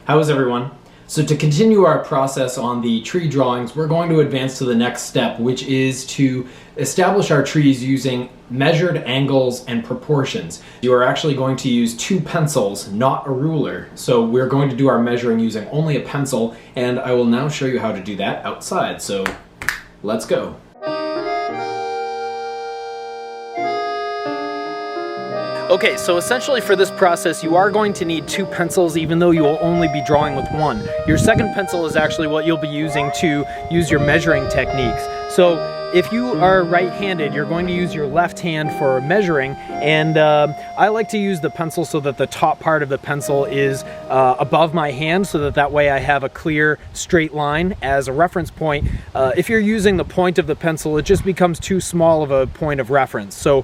How is everyone? So to continue our process on the tree drawings, we're going to advance to the next step, which is to establish our trees using measured angles and proportions. You are actually going to use two pencils, not a ruler. So we're going to do our measuring using only a pencil, and I will now show you how to do that outside. So let's go. Okay, so essentially for this process, you are going to need two pencils, even though you will only be drawing with one. Your second pencil is actually what you'll be using to use your measuring techniques. So if you are right-handed, you're going to use your left hand for measuring, and I like to use the pencil so that the top part of the pencil is above my hand, so that way I have a clear straight line as a reference point. If you're using the point of the pencil, it just becomes too small of a point of reference. So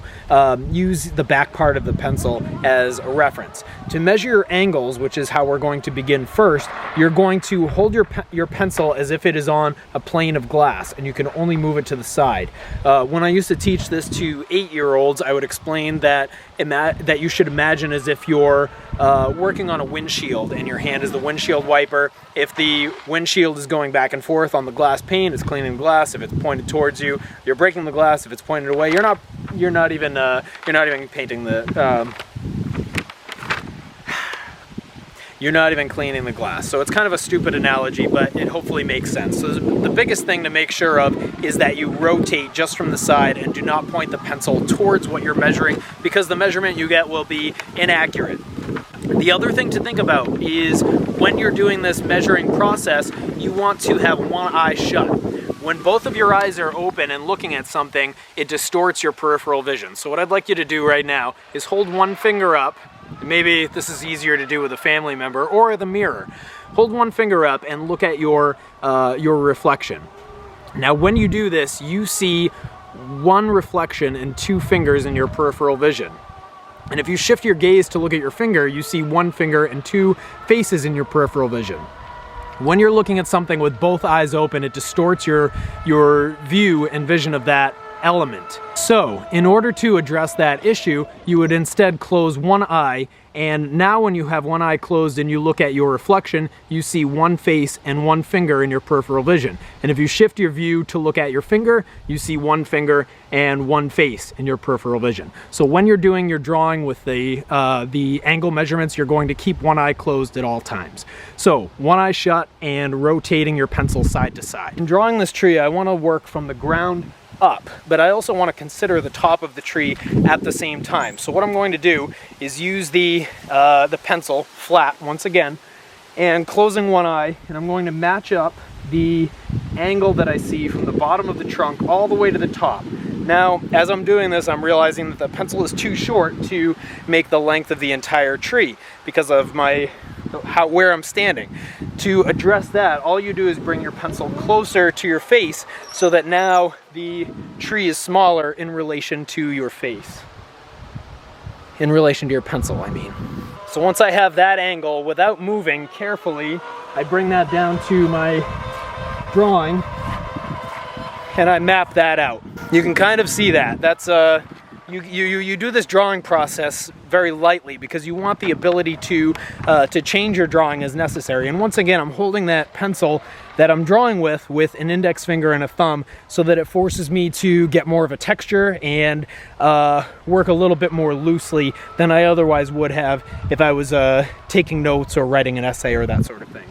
use the back part of the pencil as a reference. To measure your angles, which is how we're going to begin first, you're going to hold your pencil as if it is on a plane of glass, and you can only move it to the side. When I used to teach this to 8-year-olds, I would explain that you should imagine as if you're working on a windshield and your hand is the windshield wiper. If the windshield is going back and forth on the glass pane, it's cleaning the glass. If it's pointed towards you, you're breaking the glass. If it's pointed away, you're not even painting the you're not even cleaning the glass. So it's kind of a stupid analogy, but it hopefully makes sense. So the biggest thing to make sure of is that you rotate just from the side and do not point the pencil towards what you're measuring, because the measurement you get will be inaccurate. The other thing to think about is when you're doing this measuring process, you want to have one eye shut. When both of your eyes are open and looking at something, it distorts your peripheral vision. So what I'd like you to do right now is hold one finger up. Maybe this is easier to do with a family member or the mirror. Hold one finger up and look at your reflection. Now when you do this, you see one reflection and two fingers in your peripheral vision. And if you shift your gaze to look at your finger, you see one finger and two faces in your peripheral vision. When you're looking at something with both eyes open, it distorts your view and vision of that element. So in order to address that issue, you would instead close one eye, and now when you have one eye closed and you look at your reflection, you see one face and one finger in your peripheral vision. And if you shift your view to look at your finger, you see one finger and one face in your peripheral vision. So when you're doing your drawing with the angle measurements, you're going to keep one eye closed at all times. So one eye shut and rotating your pencil side to side. In drawing this tree, I want to work from the ground up, but I also want to consider the top of the tree at the same time. So what I'm going to do is use the pencil flat once again and closing one eye, and I'm going to match up the angle that I see from the bottom of the trunk all the way to the top. Now, as I'm doing this, I'm realizing that the pencil is too short to make the length of the entire tree because of where I'm standing. To address that, all you do is bring your pencil closer to your face so that now the tree is smaller in relation to your face. In relation to your pencil, I mean. So once I have that angle, without moving carefully, I bring that down to my drawing and I map that out. You can kind of see that. That's you do this drawing process very lightly because you want the ability to change your drawing as necessary. And once again, I'm holding that pencil that I'm drawing with an index finger and a thumb so that it forces me to get more of a texture and work a little bit more loosely than I otherwise would have if I was taking notes or writing an essay or that sort of thing.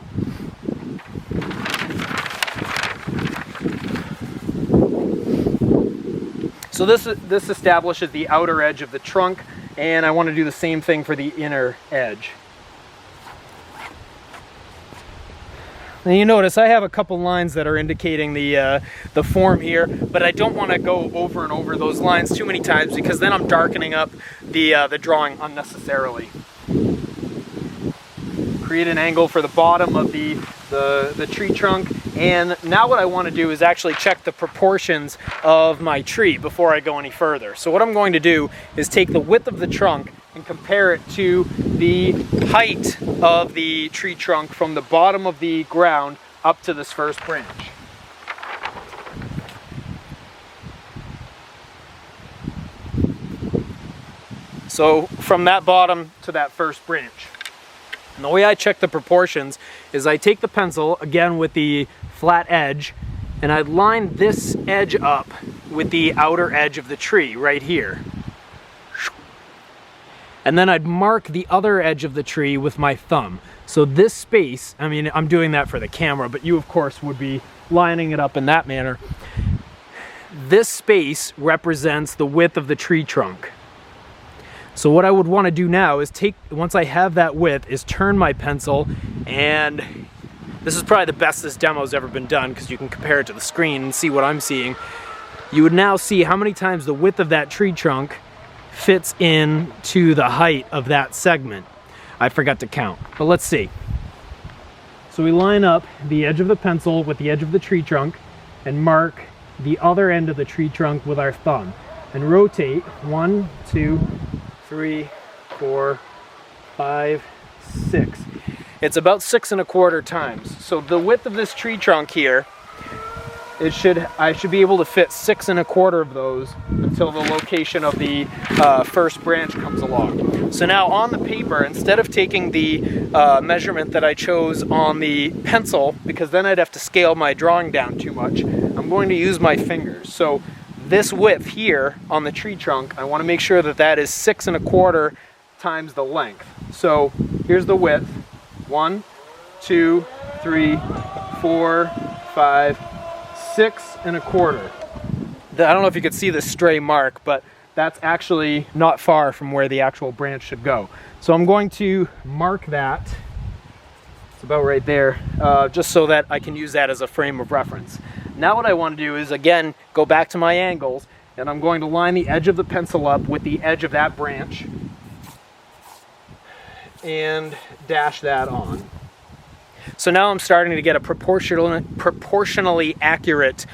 So this establishes the outer edge of the trunk, and I want to do the same thing for the inner edge. Now you notice I have a couple lines that are indicating the form here, but I don't want to go over and over those lines too many times because then I'm darkening up the drawing unnecessarily. Create an angle for the bottom of the tree trunk, and now what I want to do is actually check the proportions of my tree before I go any further. So what I'm going to do is take the width of the trunk and compare it to the height of the tree trunk from the bottom of the ground up to this first branch. So from that bottom to that first branch. And the way I check the proportions is I take the pencil, again with the flat edge, and I line this edge up with the outer edge of the tree right here. And then I'd mark the other edge of the tree with my thumb. So this space, I mean, I'm doing that for the camera, but you of course would be lining it up in that manner. This space represents the width of the tree trunk. So what I would want to do now is once I have that width, is turn my pencil, and this is probably the best this demo's ever been done because you can compare it to the screen and see what I'm seeing. You would now see how many times the width of that tree trunk fits in to the height of that segment. I forgot to count, but let's see. So we line up the edge of the pencil with the edge of the tree trunk and mark the other end of the tree trunk with our thumb and rotate 1, 2, 3, 4, 5, 6. It's about 6 1/4 times. So the width of this tree trunk here, I should be able to fit 6 1/4 of those until the location of the first branch comes along. So now on the paper, instead of taking the measurement that I chose on the pencil, because then I'd have to scale my drawing down too much, I'm going to use my fingers. So this width here on the tree trunk, I want to make sure that that is 6 1/4 times the length. So here's the width: 1, 2, 3, 4, 5, 6 1/4. I don't know if you could see the stray mark, but that's actually not far from where the actual branch should go. So I'm going to mark that. It's about right there, just so that I can use that as a frame of reference. Now what I want to do is, again, go back to my angles, and I'm going to line the edge of the pencil up with the edge of that branch and dash that on. So now I'm starting to get a proportionally accurate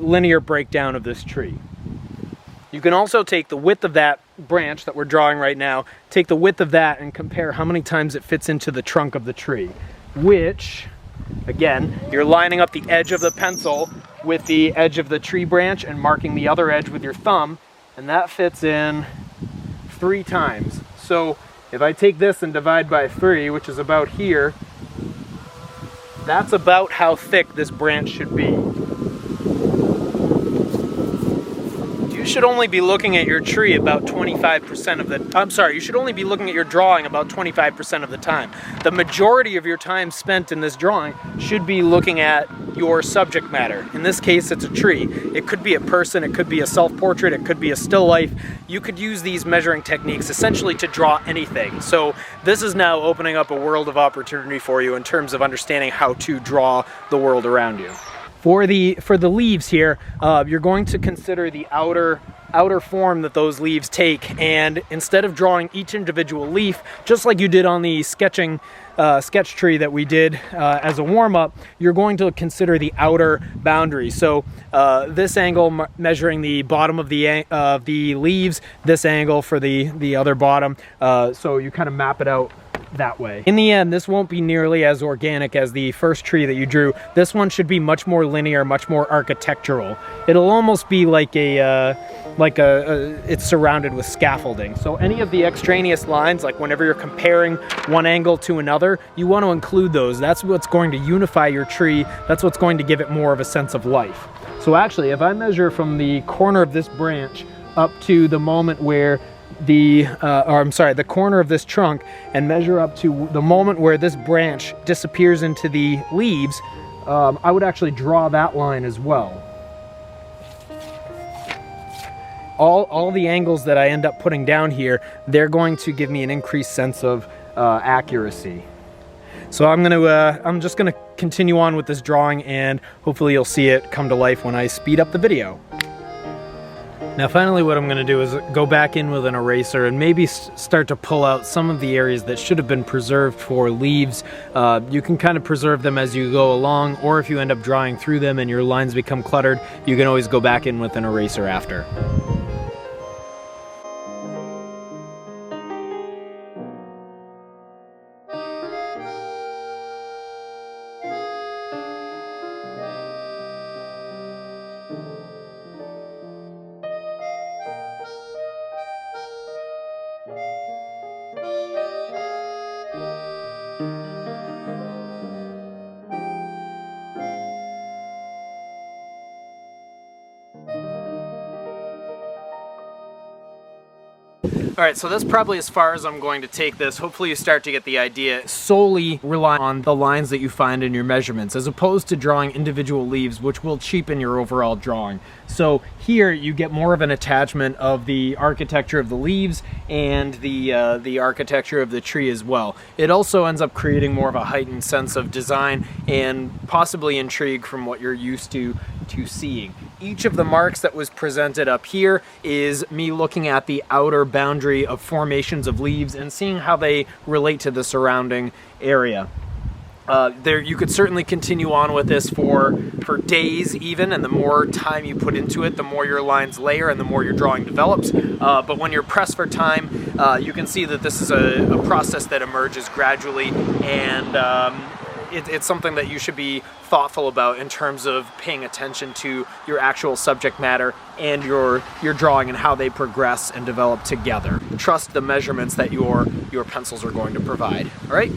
linear breakdown of this tree. You can also take the width of that branch that we're drawing right now, take the width of that and compare how many times it fits into the trunk of the tree, which, again, you're lining up the edge of the pencil with the edge of the tree branch and marking the other edge with your thumb, and that fits in 3 times. So if I take this and divide by 3, which is about here, that's about how thick this branch should be. You should only be looking at your tree about 25% of the, you should only be looking at your drawing about 25% of the time. The majority of your time spent in this drawing should be looking at your subject matter. In this case, it's a tree. It could be a person, it could be a self-portrait, it could be a still life. You could use these measuring techniques essentially to draw anything. So this is now opening up a world of opportunity for you in terms of understanding how to draw the world around you. For the leaves here, you're going to consider the outer form that those leaves take, and instead of drawing each individual leaf, just like you did on the sketch tree that we did as a warm-up, you're going to consider the outer boundary. So this angle measuring the bottom of the leaves, this angle for the other bottom, so you kind of map it out that way. In the end, this won't be nearly as organic as the first tree that you drew. This one should be much more linear, much more architectural. It'll almost be like it's surrounded with scaffolding. So any of the extraneous lines, like whenever you're comparing one angle to another, you want to include those. That's what's going to unify your tree. That's what's going to give it more of a sense of life. So actually, if I measure from the corner of this branch up to the moment where the corner of this trunk, and measure up to the moment where this branch disappears into the leaves, I would actually draw that line as well. All the angles that I end up putting down here, they're going to give me an increased sense of accuracy. So I'm just gonna continue on with this drawing, and hopefully you'll see it come to life when I speed up the video. Now finally what I'm going to do is go back in with an eraser and maybe start to pull out some of the areas that should have been preserved for leaves. You can kind of preserve them as you go along, or if you end up drawing through them and your lines become cluttered, you can always go back in with an eraser after. All right, so that's probably as far as I'm going to take this. Hopefully you start to get the idea. Solely rely on the lines that you find in your measurements, as opposed to drawing individual leaves, which will cheapen your overall drawing. So here you get more of an attachment of the architecture of the leaves and the architecture of the tree as well. It also ends up creating more of a heightened sense of design and possibly intrigue from what you're used to seeing. Each of the marks that was presented up here is me looking at the outer boundary of formations of leaves and seeing how they relate to the surrounding area. You could certainly continue on with this for days even, and the more time you put into it, the more your lines layer and the more your drawing develops. But when you're pressed for time, you can see that this is a process that emerges gradually, and it's something that you should be thoughtful about in terms of paying attention to your actual subject matter and your drawing and how they progress and develop together. Trust the measurements that your pencils are going to provide. All right?